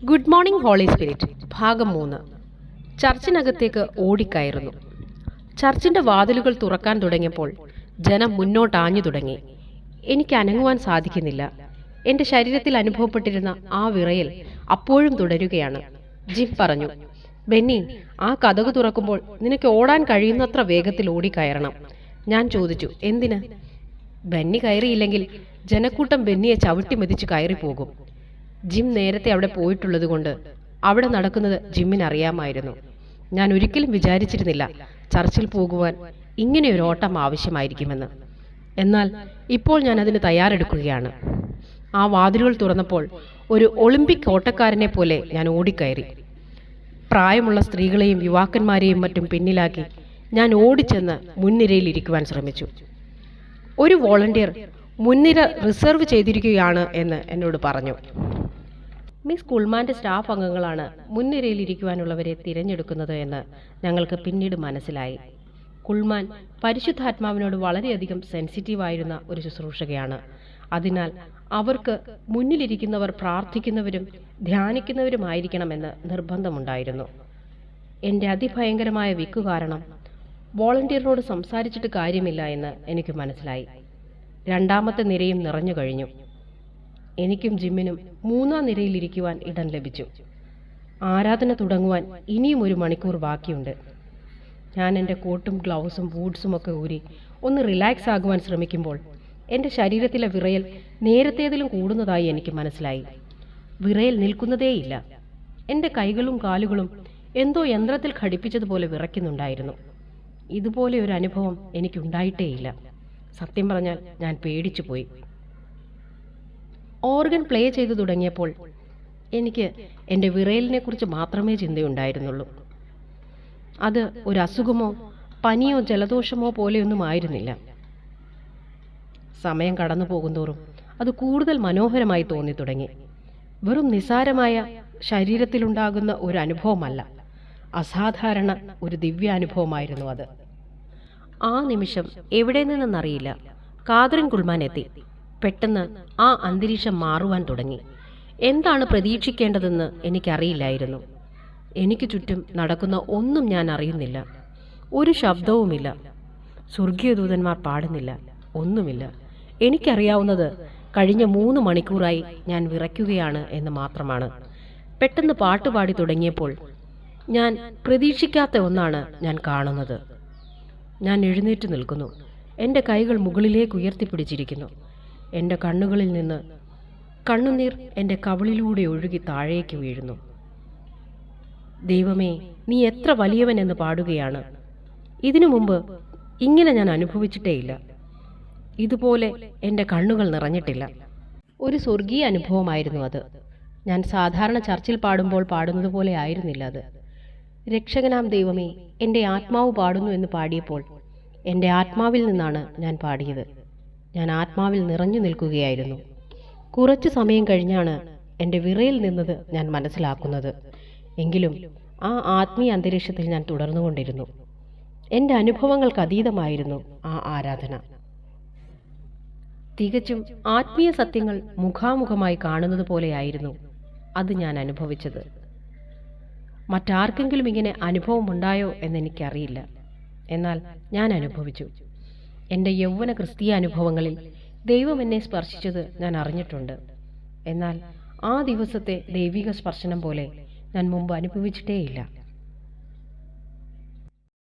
Good morning holy spirit ഭാഗം 3. ചർച്ചിനകത്തേക്ക് ഓടിക്കയറുന്നു. ചർച്ചിന്റെ വാതിലുകൾ തുറക്കാൻ തുടങ്ങിയപ്പോൾ ജനം മുന്നോട്ടാഞ്ഞു തുടങ്ങി. എനിക്ക് അനങ്ങുവാൻ സാധിക്കുന്നില്ല. എൻ്റെ ശരീരത്തിൽ അനുഭവപ്പെട്ടിരുന്ന ആ വിറയൽ അപ്പോഴും തുടരുകയാണ്. ജിം പറഞ്ഞു, ബെന്നി, ആ കതക് തുറക്കുമ്പോൾ നിനക്ക് ഓടാൻ കഴിയുന്നത്ര വേഗത്തിൽ ഓടിക്കയറണം. ഞാൻ ചോദിച്ചു, എന്തിന്? ബെന്നി കയറിയില്ലെങ്കിൽ ജനക്കൂട്ടം ബെന്നിയെ ചവിട്ടി മെതിച്ച് കയറിപ്പോകും. ജിം നേരത്തെ അവിടെ പോയിട്ടുള്ളത് കൊണ്ട് അവിടെ നടക്കുന്നത് ജിമ്മിന് അറിയാമായിരുന്നു. ഞാൻ ഒരിക്കലും വിചാരിച്ചിരുന്നില്ല ചർച്ചിൽ പോകുവാൻ ഇങ്ങനെയൊരു ഓട്ടം ആവശ്യമായിരിക്കുമെന്ന്. എന്നാൽ ഇപ്പോൾ ഞാൻ അതിന് തയ്യാറെടുക്കുകയാണ്. ആ വാതിലുകൾ തുറന്നപ്പോൾ ഒരു ഒളിമ്പിക് ഓട്ടക്കാരനെ പോലെ ഞാൻ ഓടിക്കയറി. പ്രായമുള്ള സ്ത്രീകളെയും യുവാക്കന്മാരെയും മറ്റും പിന്നിലാക്കി ഞാൻ ഓടിച്ചെന്ന് മുൻനിരയിൽ ഇരിക്കുവാൻ ശ്രമിച്ചു. ഒരു വോളണ്ടിയർ മുൻനിര റിസർവ് ചെയ്തിരിക്കുകയാണ് എന്ന് എന്നോട് പറഞ്ഞു. മിസ് കുൾമാൻ്റെ സ്റ്റാഫ് അംഗങ്ങളാണ് മുൻനിരയിൽ ഇരിക്കുവാനുള്ളവരെ തിരഞ്ഞെടുക്കുന്നത് എന്ന് ഞങ്ങൾക്ക് പിന്നീട് മനസ്സിലായി. കുൾമാൻ പരിശുദ്ധാത്മാവിനോട് വളരെയധികം സെൻസിറ്റീവായിരുന്ന ഒരു ശുശ്രൂഷകയാണ്. അതിനാൽ അവർക്ക് മുന്നിലിരിക്കുന്നവർ പ്രാർത്ഥിക്കുന്നവരും ധ്യാനിക്കുന്നവരുമായിരിക്കണമെന്ന് നിർബന്ധമുണ്ടായിരുന്നു. എൻ്റെ അതിഭയങ്കരമായ വിക്കു കാരണം വോളണ്ടിയറിനോട് സംസാരിച്ചിട്ട് കാര്യമില്ല എന്ന് എനിക്ക് മനസ്സിലായി. രണ്ടാമത്തെ നിരയും നിറഞ്ഞു കഴിഞ്ഞു. എനിക്കും ജിമ്മിനും മൂന്നാം നിരയിലിരിക്കുവാൻ ഇടം ലഭിച്ചു. ആരാധന തുടങ്ങുവാൻ ഇനിയും 1 മണിക്കൂർ ബാക്കിയുണ്ട്. ഞാൻ എൻ്റെ കോട്ടും ഗ്ലൗസും ബൂട്ട്സും ഒക്കെ ഊരി ഒന്ന് റിലാക്സ് ആകുവാൻ ശ്രമിക്കുമ്പോൾ എൻ്റെ ശരീരത്തിലെ വിറയൽ നേരത്തേതിലും കൂടുന്നതായി എനിക്ക് മനസ്സിലായി. വിറയൽ നിൽക്കുന്നതേയില്ല. എൻ്റെ കൈകളും കാലുകളും എന്തോ യന്ത്രത്തിൽ ഘടിപ്പിച്ചതുപോലെ വിറയ്ക്കുന്നുണ്ടായിരുന്നു. ഇതുപോലെ ഒരു അനുഭവം എനിക്കുണ്ടായിട്ടേയില്ല. സത്യം പറഞ്ഞാൽ ഞാൻ പേടിച്ചു പോയി. ഓർഗൻ പ്ലേ ചെയ്തു തുടങ്ങിയപ്പോൾ എനിക്ക് എൻ്റെ വിറയലിനെ കുറിച്ച് മാത്രമേ ചിന്തയുണ്ടായിരുന്നുള്ളൂ. അത് ഒരു അസുഖമോ പനിയോ ജലദോഷമോ പോലെയൊന്നും ആയിരുന്നില്ല. സമയം കടന്നു പോകുന്തോറും അത് കൂടുതൽ മനോഹരമായി തോന്നി തുടങ്ങി. വെറും നിസാരമായ ശരീരത്തിലുണ്ടാകുന്ന ഒരു അനുഭവമല്ല, അസാധാരണ ഒരു ദിവ്യാനുഭവമായിരുന്നു അത്. ആ നിമിഷം എവിടെ നിന്നെന്നറിയില്ല കാതറിൻ കുൾമാൻ എത്തി. പെട്ടെന്ന് ആ അന്തരീക്ഷം മാറുവാൻ തുടങ്ങി. എന്താണ് പ്രതീക്ഷിക്കേണ്ടതെന്ന് എനിക്കറിയില്ലായിരുന്നു. എനിക്ക് ചുറ്റും നടക്കുന്ന ഒന്നും ഞാൻ അറിയുന്നില്ല. ഒരു ശബ്ദവുമില്ല. സ്വർഗീയ ദൂതന്മാർ പാടുന്നില്ല. ഒന്നുമില്ല. എനിക്കറിയാവുന്നത് കഴിഞ്ഞ 3 മണിക്കൂറായി ഞാൻ വിറയ്ക്കുകയാണ് എന്ന് മാത്രമാണ്. പെട്ടെന്ന് പാട്ടുപാടി തുടങ്ങിയപ്പോൾ ഞാൻ പ്രതീക്ഷിക്കാത്ത ഒന്നാണ് ഞാൻ കാണുന്നത്. ഞാൻ എഴുന്നേറ്റ് നിൽക്കുന്നു. എൻ്റെ കൈകൾ മുകളിലേക്ക് ഉയർത്തിപ്പിടിച്ചിരിക്കുന്നു. എൻ്റെ കണ്ണുകളിൽ നിന്ന് കണ്ണുനീർ എൻ്റെ കവിളിലൂടെ ഒഴുകി താഴേക്ക് വീഴുന്നു. ദൈവമേ, നീ എത്ര വലിയവൻ എന്ന് പാടുകയാണ്. ഇതിനു മുമ്പ് ഇങ്ങനെ ഞാൻ അനുഭവിച്ചിട്ടേയില്ല. ഇതുപോലെ എൻ്റെ കണ്ണുകൾ നിറഞ്ഞിട്ടില്ല. ഒരു സ്വർഗീയ അനുഭവമായിരുന്നു അത്. ഞാൻ സാധാരണ ചർച്ചിൽ പാടുമ്പോൾ പാടുന്നത് പോലെ ആയിരുന്നില്ല അത്. രക്ഷകനാം ദൈവമേ, എൻ്റെ ആത്മാവ് പാടുന്നു എന്ന് പാടിയപ്പോൾ എൻ്റെ ആത്മാവിൽ നിന്നാണ് ഞാൻ പാടിയത്. ഞാൻ ആത്മാവിൽ നിറഞ്ഞു നിൽക്കുകയായിരുന്നു. കുറച്ചു സമയം കഴിഞ്ഞാണ് എൻ്റെ വിറയിൽ നിന്നത് ഞാൻ മനസ്സിലാക്കുന്നത്. എങ്കിലും ആ ആത്മീയ അന്തരീക്ഷത്തിൽ ഞാൻ തുടർന്നുകൊണ്ടിരുന്നു. എൻ്റെ അനുഭവങ്ങൾക്ക് അതീതമായിരുന്നു ആ ആരാധന. തികച്ചും ആത്മീയ സത്യങ്ങൾ മുഖാമുഖമായി കാണുന്നത് പോലെയായിരുന്നു അത് ഞാൻ അനുഭവിച്ചത്. മറ്റാർക്കെങ്കിലും ഇങ്ങനെ അനുഭവമുണ്ടായോ എന്നെനിക്കറിയില്ല. എന്നാൽ ഞാൻ അനുഭവിച്ചു. എൻ്റെ യൗവന ക്രിസ്തീയ അനുഭവങ്ങളിൽ ദൈവം എന്നെ സ്പർശിച്ചത് ഞാൻ അറിഞ്ഞിട്ടുണ്ട്. എന്നാൽ ആ ദിവസത്തെ ദൈവിക സ്പർശനം പോലെ ഞാൻ മുമ്പ് അനുഭവിച്ചിട്ടേയില്ല.